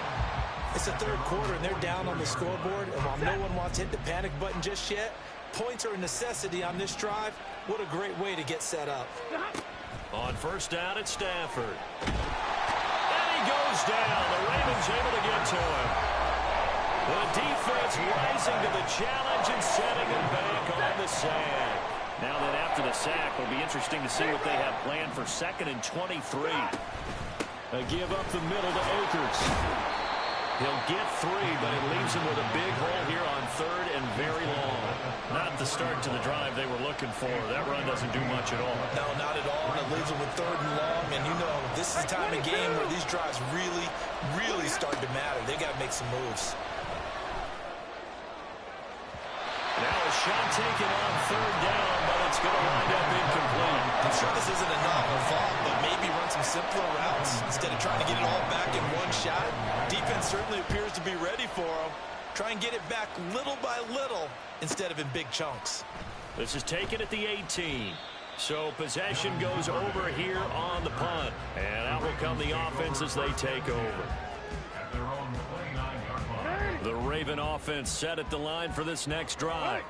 Speaker 3: It's the third quarter, and they're down on the scoreboard. And while no one wants to hit the panic button just yet, points are a necessity on this drive. What a great way to get set up.
Speaker 1: On first down, it's Stafford. And he goes down. The Ravens able to get to him. The defense rising to the challenge and setting him back on the sack. Now that after the sack, it'll be interesting to see what they have planned for 2nd and 23. A give up the middle to Akers.
Speaker 2: He'll get 3, but it leaves him with a big hole here on 3rd and very long.
Speaker 1: Not the start to the drive they were looking for. That run doesn't do much at all.
Speaker 3: No, not at all, and it leaves him with 3rd and long. And you know, this is the time of game where these drives really, really start to matter. They got to make some moves.
Speaker 1: Now a shot taken on 3rd down, but it's going to wind up incomplete.
Speaker 3: I'm sure this isn't a novel thought, but maybe run some simpler routes instead of trying to get it all back in one shot. Defense certainly appears to be ready for him. Try and get it back little by little instead of in big chunks.
Speaker 1: This is taken at the 18. So possession goes over here on the punt. And out will come the offense as they take over.
Speaker 6: At their own 29-yard line.
Speaker 1: The Raven offense set at the line for this next drive.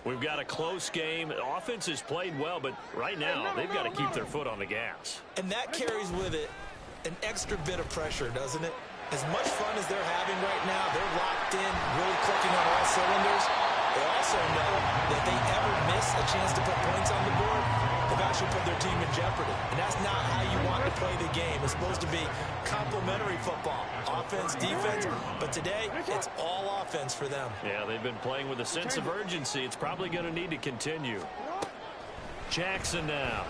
Speaker 1: We've got a close game. The offense has played well, but right now they've got to keep their foot on the gas.
Speaker 3: And that carries with it an extra bit of pressure, doesn't it? As much fun as they're having right now, they're locked in, really clicking on all cylinders. They also know that if they ever miss a chance to put points on the board, they've actually put their team in jeopardy. And that's not how you want to play the game. It's supposed to be complementary football, offense, defense. But today, it's all offense for them.
Speaker 1: Yeah, they've been playing with a sense of urgency. It's probably going to need to continue. Jackson now.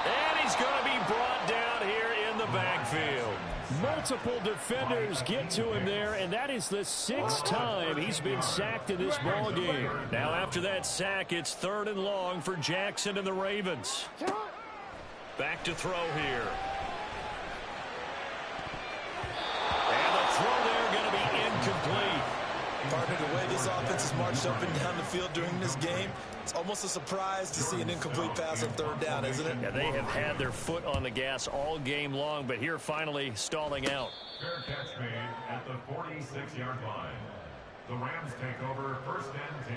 Speaker 1: And he's going to be brought down here in the backfield.
Speaker 2: Multiple defenders get to him there, and that is the 6th time he's been sacked in this ball game.
Speaker 1: Now after that sack, it's 3rd and long for Jackson and the Ravens. Back to throw here. And the throw there going to be incomplete.
Speaker 3: Partner, the way this offense has marched up and down the field during this game, it's almost a surprise to see an incomplete pass on 3rd down, isn't it?
Speaker 1: Yeah, they have had their foot on the gas all game long, but here finally stalling out.
Speaker 6: Fair catch made at the 46-yard line. The Rams take over 1st and 10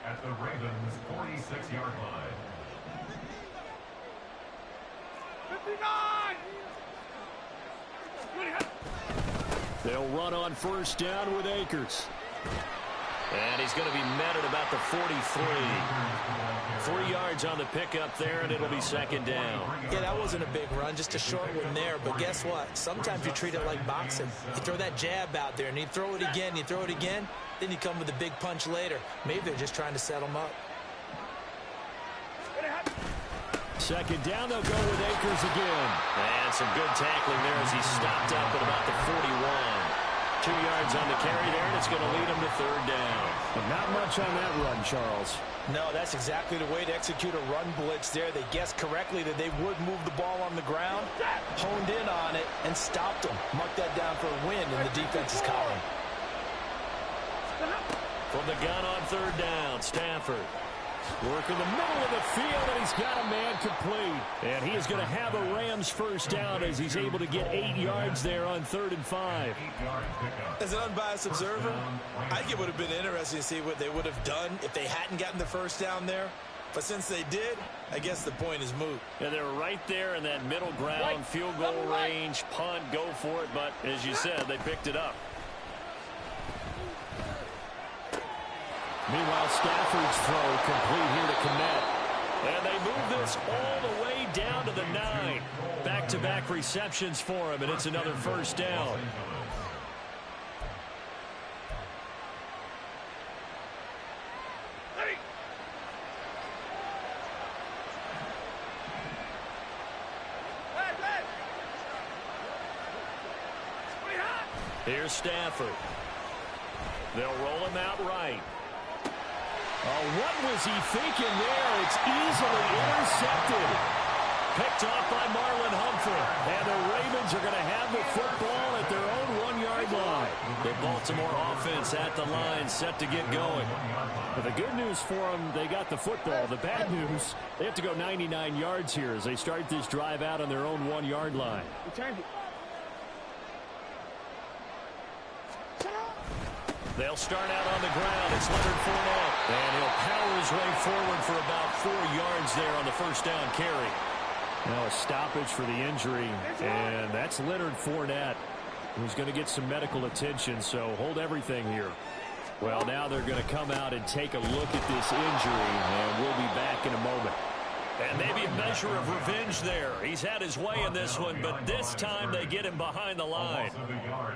Speaker 6: at the Ravens' 46-yard line.
Speaker 5: 59!
Speaker 2: They'll run on 1st down with Akers.
Speaker 1: And he's going to be met at about the 43. 3 yards on the pickup there, and it'll be 2nd down.
Speaker 3: Yeah, that wasn't a big run, just a short one there. But guess what? Sometimes you treat it like boxing. You throw that jab out there, and you throw it again, you throw it again, then you come with a big punch later. Maybe they're just trying to set them up.
Speaker 2: 2nd down, they'll go with Akers again.
Speaker 1: And some good tackling there as he stopped up at about the 41. 2 yards on the carry there, and it's going to lead him to 3rd down.
Speaker 2: But not much on that run, Charles.
Speaker 3: No, that's exactly the way to execute a run blitz there. They guessed correctly that they would move the ball on the ground, honed in on it, and stopped them. Mark that down for a win in the defense's column.
Speaker 1: From the gun on 3rd down, Stafford.
Speaker 2: Work in the middle of the field, and he's got a man complete. And he is going to have a Rams 1st down as he's able to get 8 yards there on 3rd and 5.
Speaker 3: As an unbiased observer, I think it would have been interesting to see what they would have done if they hadn't gotten the 1st down there. But since they did, I guess the point is moot.
Speaker 1: Yeah, they're right there in that middle ground, field goal range, punt, go for it. But as you said, they picked it up.
Speaker 2: Meanwhile, Stafford's throw complete here to Kmet.
Speaker 1: And they move this all the way down to the 9. Back-to-back receptions for him, and it's another 1st down. Here's Stafford. They'll roll him out right.
Speaker 2: Oh, what was he thinking there? It's easily intercepted.
Speaker 1: Picked off by Marlon Humphrey. And the Ravens are going to have the football at their own 1-yard line. The Baltimore offense at the line, set to get going.
Speaker 2: But the good news for them, they got the football. The bad news, they have to go 99 yards here as they start this drive out on their own 1-yard line.
Speaker 1: They'll start out on the ground. It's Leonard Fournette. And he'll power his way forward for about 4 yards there on the 1st down carry.
Speaker 2: Now a stoppage for the injury, and that's Leonard Fournette, who's going to get some medical attention, so hold everything here. Well, now they're going to come out and take a look at this injury, and we'll be back in a moment.
Speaker 1: And maybe a measure of revenge there. He's had his way in this one, but this time they get him behind the line.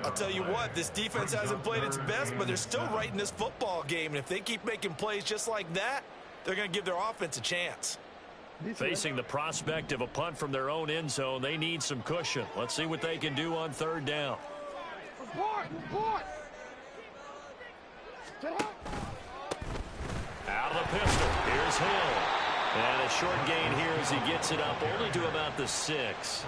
Speaker 3: I'll tell you what, this defense hasn't played its best, but they're still right in this football game. And if they keep making plays just like that, they're going to give their offense a chance.
Speaker 1: Facing the prospect of a punt from their own end zone, they need some cushion. Let's see what they can do on third down. Out of the pistol. Here's Hill. And a short gain here as he gets it up only to about the 6.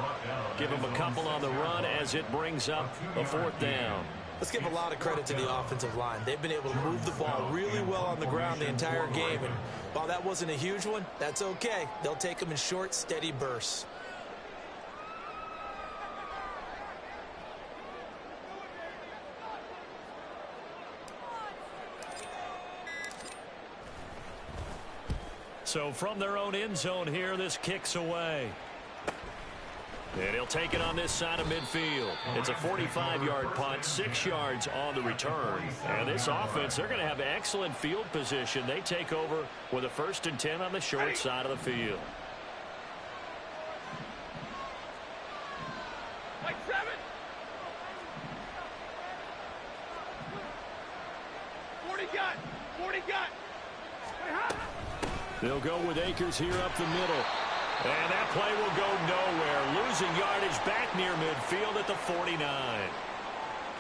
Speaker 1: Give him a couple on the run as it brings up a fourth down.
Speaker 3: Let's give a lot of credit to the offensive line. They've been able to move the ball really well on the ground the entire game. And while that wasn't a huge one, that's okay. They'll take them in short, steady bursts.
Speaker 1: So from their own end zone here, this kicks away. And he'll take it on this side of midfield. It's a 45-yard punt, 6 yards on the return. And this offense, they're going to have excellent field position. They take over with a 1st and 10 on the short side of the field.
Speaker 5: Like 7. 40 gun. 40 gun.
Speaker 1: They'll go with Akers here up the middle. And that play will go nowhere. Losing yardage back near midfield at the 49.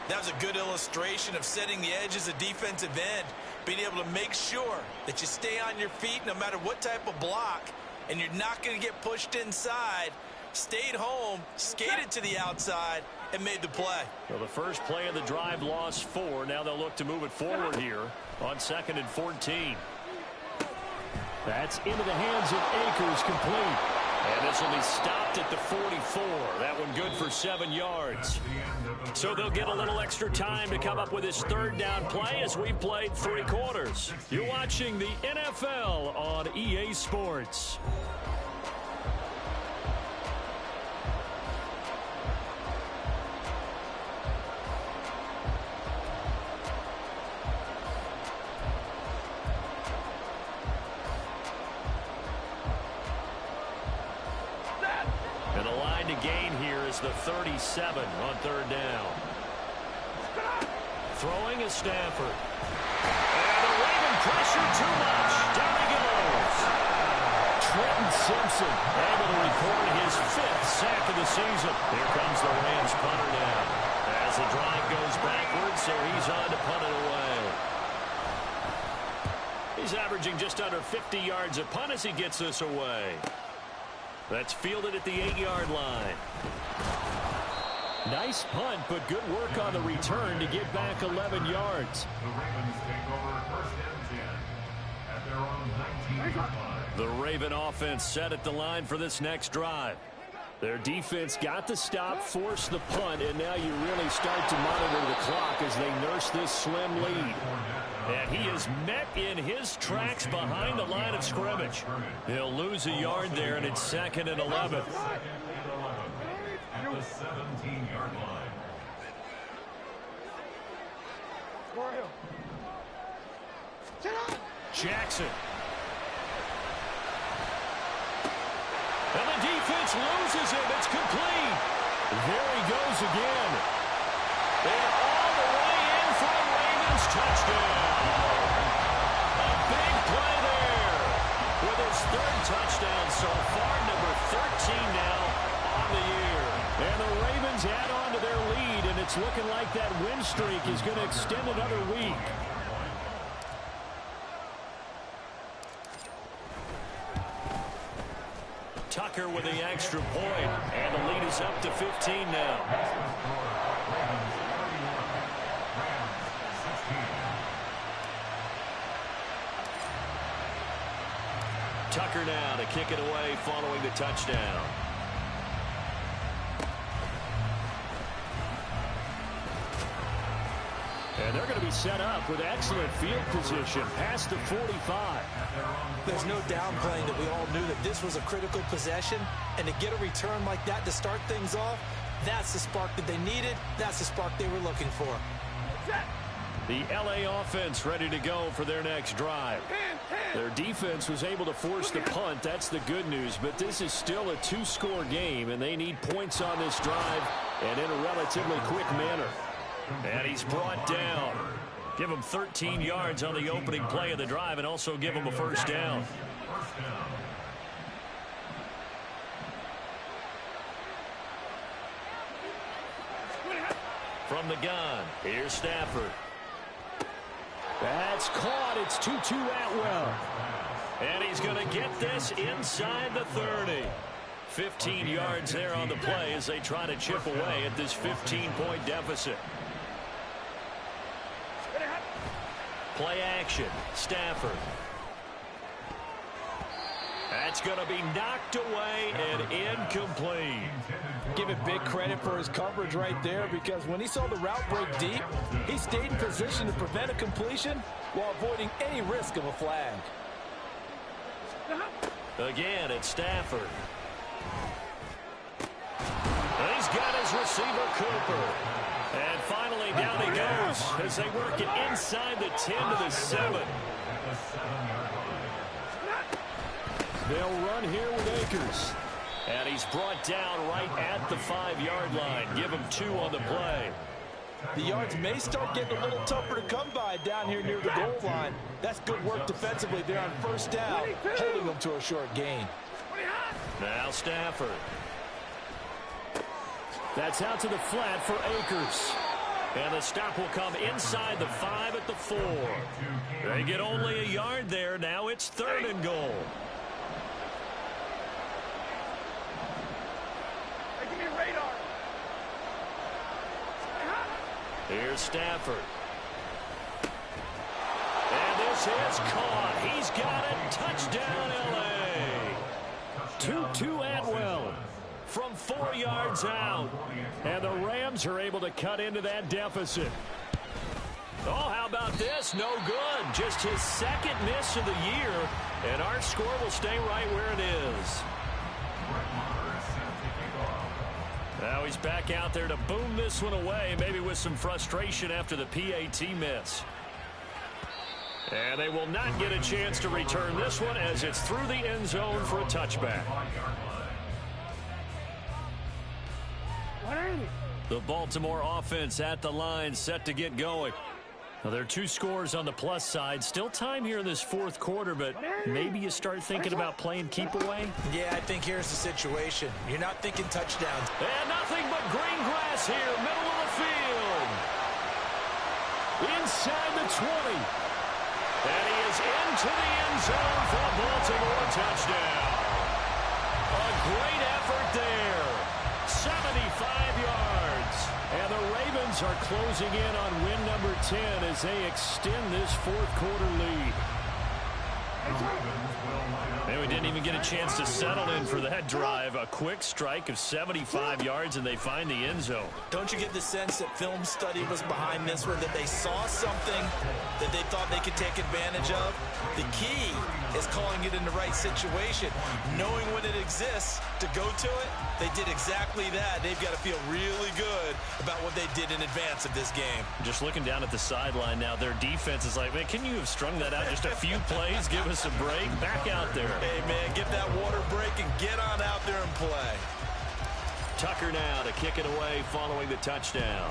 Speaker 3: That was a good illustration of setting the edge as a defensive end, being able to make sure that you stay on your feet no matter what type of block, and you're not going to get pushed inside. Stayed home, skated to the outside, and made the play.
Speaker 1: Well, the first play of the drive lost 4. Now they'll look to move it forward here on 2nd and 14. That's into the hands of Akers, complete. And this will be stopped at the 44. That one good for 7 yards. So they'll get a little extra time to come up with this third down play as we've played 3 quarters. You're watching the NFL on EA Sports. The 37 on third down. Throwing is Stafford. And the Raven pressure too much. Down he goes. Trenton Simpson able to record his 5th sack of the season. Here comes the Rams punter now. As the drive goes backwards, so he's on to punt it away. He's averaging just under 50 yards a punt as he gets this away. That's fielded at the 8-yard line. Nice punt, but good work on the return to get back 11 yards.
Speaker 6: The Ravens take over 1st and 10 at their own 19-yard line.
Speaker 1: The Raven offense set at the line for this next drive. Their defense got the stop, forced the punt, and now you really start to monitor the clock as they nurse this slim lead. And he is met in his tracks behind the line of scrimmage. He'll lose a yard there, and it's 2nd and 11.
Speaker 6: At the 17-yard line.
Speaker 1: Jackson. And the defense loses him. It's complete. There he goes again. And all the way in for the Ravens touchdown. A big play there. With his 3rd touchdown so far, number 13 now on the year. And the Ravens add on to their lead, and it's looking like that win streak is going to extend another week. Tucker with the extra point, and the lead is up to 15 now. Tucker now to kick it away following the touchdown. And they're going to be set up with excellent field position past the 45.
Speaker 3: There's no downplaying that we all knew that this was a critical possession, and to get a return like that to start things off, that's the spark that they needed. That's the spark they were looking for.
Speaker 5: Set.
Speaker 1: The LA offense ready to go for their next drive. Their defense was able to force the punt. That's the good news. But this is still a two-score game, and they need points on this drive and in a relatively quick manner. And he's brought down. Give him 13 yards on the opening play of the drive and also give him a first down. From the gun, here's Stafford. That's caught. It's 2-2 Atwell. And he's going to get this inside the 30. 15 yards there on the play as they try to chip away at this 15-point deficit. Play action. Stafford. That's going to be knocked away and incomplete.
Speaker 3: Give it big credit for his coverage right there, because when he saw the route break deep, he stayed in position to prevent a completion while avoiding any risk of a flag.
Speaker 1: Again, it's Stafford. He's got his receiver, Cooper. And finally, down he goes as they work it inside the 10 to the 7. They'll run here with Akers. And he's brought down right at the 5-yard line. Give him 2 on the play.
Speaker 3: The yards may start getting a little tougher to come by down here near the goal line. That's good work defensively there on first down, holding them to a short gain.
Speaker 1: Now Stafford. That's out to the flat for Akers. And the stop will come inside the 5 at the 4. They get only a yard there. Now it's 3rd and goal. Here's Stafford. And this is caught. He's got it. Touchdown, L.A. 2-2 Atwell from 4 yards out. And the Rams are able to cut into that deficit. Oh, how about this? No good. Just his 2nd miss of the year. And our score will stay right where it is. Now he's back out there to boom this one away, maybe with some frustration after the PAT miss. And they will not get a chance to return this one as it's through the end zone for a touchback. The Baltimore offense at the line, set to get going. Well, there are 2 scores on the plus side. Still time here in this 4th quarter, but maybe you start thinking about playing keep away.
Speaker 3: Yeah, I think here's the situation. You're not thinking touchdowns.
Speaker 1: And nothing but green grass here, middle of the field. Inside the 20. And he is into the end zone for a Baltimore touchdown. A great effort there. 75 yards. And the Ravens are closing in on win number 10 as they extend this 4th quarter lead. And we didn't even get a chance to settle in for that drive. A quick strike of 75 yards, and they find the end zone.
Speaker 3: Don't you get the sense that film study was behind this one, that they saw something that they thought they could take advantage of? The key is calling it in the right situation, knowing when it exists to go to it. They did exactly that. They've got to feel really good about what they did in advance of this game.
Speaker 1: Just looking down at the sideline now, their defense is like, man, can you have strung that out just a few plays? Give us a break. Back out there.
Speaker 3: Hey, man, get that water break and get on out there and play.
Speaker 1: Tucker now to kick it away following the touchdown.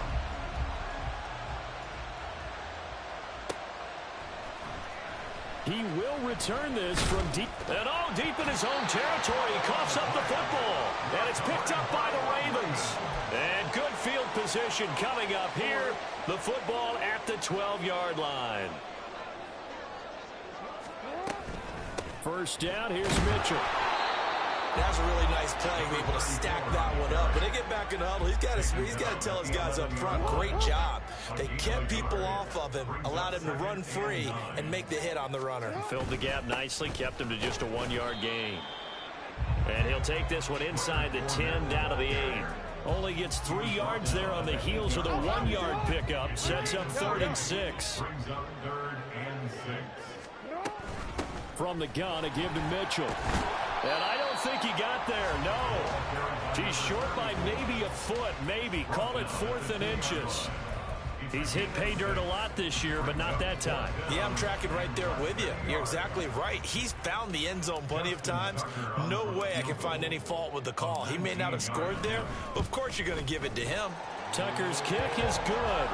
Speaker 1: He will return this from deep. And deep in his own territory. He coughs up the football. And it's picked up by the Ravens. And good field position coming up here. The football at the 12-yard line. First down, here's Mitchell.
Speaker 3: That was a really nice play, being able to stack that one up. When they get back in the huddle, he's got to tell his guys up front, great job. They kept people off of him, allowed him to run free, and make the hit on the runner.
Speaker 1: Filled the gap nicely, kept him to just a 1-yard gain. And he'll take this one inside the 10, down to the 8. Only gets 3 yards there on the heels of the 1-yard pickup. Sets up 3rd and 6. From the gun, a give to Mitchell. And I don't think he got there, no. He's short by maybe a foot, maybe. Call it 4th and inches. He's hit pay dirt a lot this year, but not that time.
Speaker 3: Yeah, I'm tracking right there with you. You're exactly right. He's found the end zone plenty of times. No way I can find any fault with the call. He may not have scored there, but of course you're going to give it to him.
Speaker 1: Tucker's kick is good.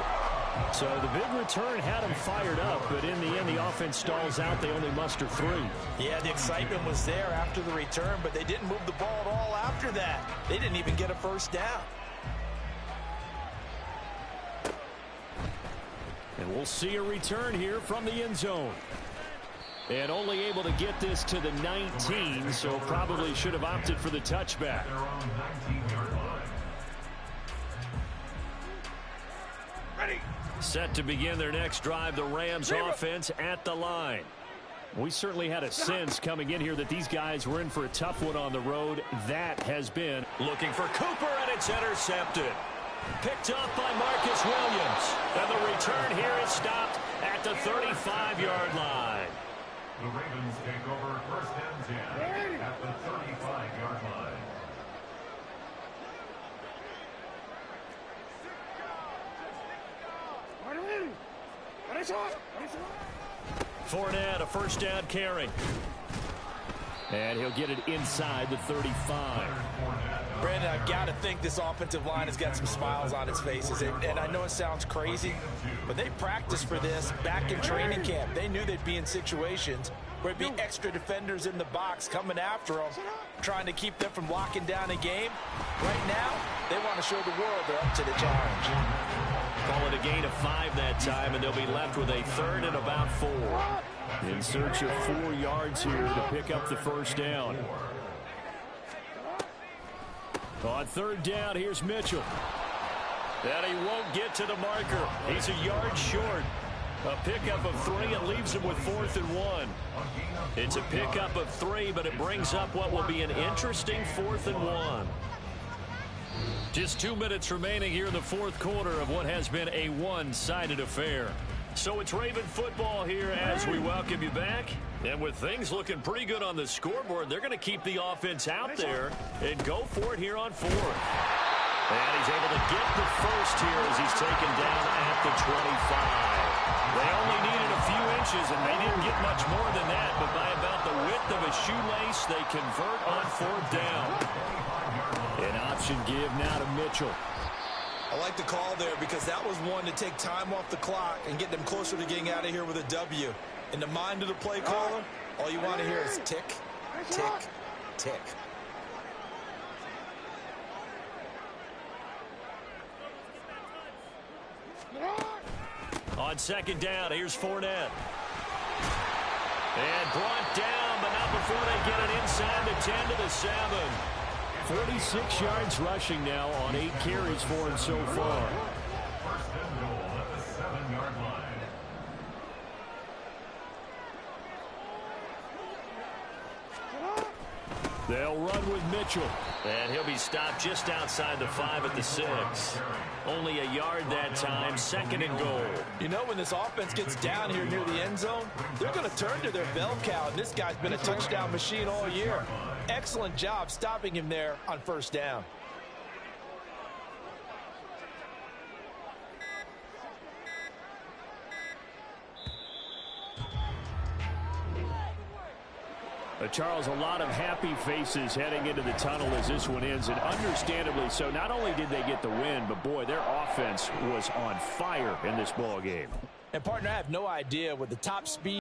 Speaker 1: So the big return had him fired up, but in the end, the offense stalls out. They only muster 3.
Speaker 3: Yeah, the excitement was there after the return, but they didn't move the ball at all after that. They didn't even get a first down.
Speaker 1: And we'll see a return here from the end zone. And only able to get this to the 19, so probably should have opted for the touchback. Set to begin their next drive, the Rams offense at the line. We certainly had a sense coming in here that these guys were in for a tough one on the road. That has been looking for Cooper, and it's intercepted. Picked up by Marcus Williams. And the return here is stopped at the 35-yard line.
Speaker 6: The Ravens take over first and 10 at the 35-yard line.
Speaker 1: Fournette, a first down carry. And he'll get it inside the 35.
Speaker 3: Brandon, I've got to think this offensive line has got some smiles on its faces. And I know it sounds crazy, but they practiced for this back in training camp. They knew they'd be in situations where it'd be extra defenders in the box coming after them, trying to keep them from locking down a game. Right now, they want to show the world they're up to the challenge.
Speaker 1: Call it a gain of 5 that time, and they'll be left with a 3rd and about 4. In search of 4 yards here to pick up the first down. On 3rd down, here's Mitchell. And he won't get to the marker. He's a yard short. A pickup of 3. It leaves him with 4th and 1. It's a pickup of 3, but it brings up what will be an interesting 4th and 1. Just 2 minutes remaining here in the 4th quarter of what has been a one-sided affair. So it's Raven football here as we welcome you back. And with things looking pretty good on the scoreboard, they're going to keep the offense out there and go for it here on 4th. And he's able to get the first here as he's taken down at the 25. They only needed a few inches, and they didn't get much more than that. But by about the width of a shoelace, they convert on 4th down. An option give now to Mitchell.
Speaker 3: I like the call there because that was one to take time off the clock and get them closer to getting out of here with a W. In the mind of the play caller, all you want to hear is tick, tick, tick.
Speaker 1: On 2nd down, here's Fournette. And brought down, but not before they get it inside the 10 to the 7. 46 yards rushing now on 8 carries for him so far.
Speaker 6: First and goal at the 7-yard line.
Speaker 1: They'll run with Mitchell. And he'll be stopped just outside the 5 at the 6. Only a yard that time, 2nd and goal.
Speaker 3: You know, when this offense gets down here near the end zone, they're going to turn to their bell cow, and this guy's been a touchdown machine all year. Excellent job stopping him there on 1st down.
Speaker 1: Charles, a lot of happy faces heading into the tunnel as this one ends, and understandably so. Not only did they get the win, but boy, their offense was on fire in this ball game.
Speaker 3: And partner, I have no idea with the top speed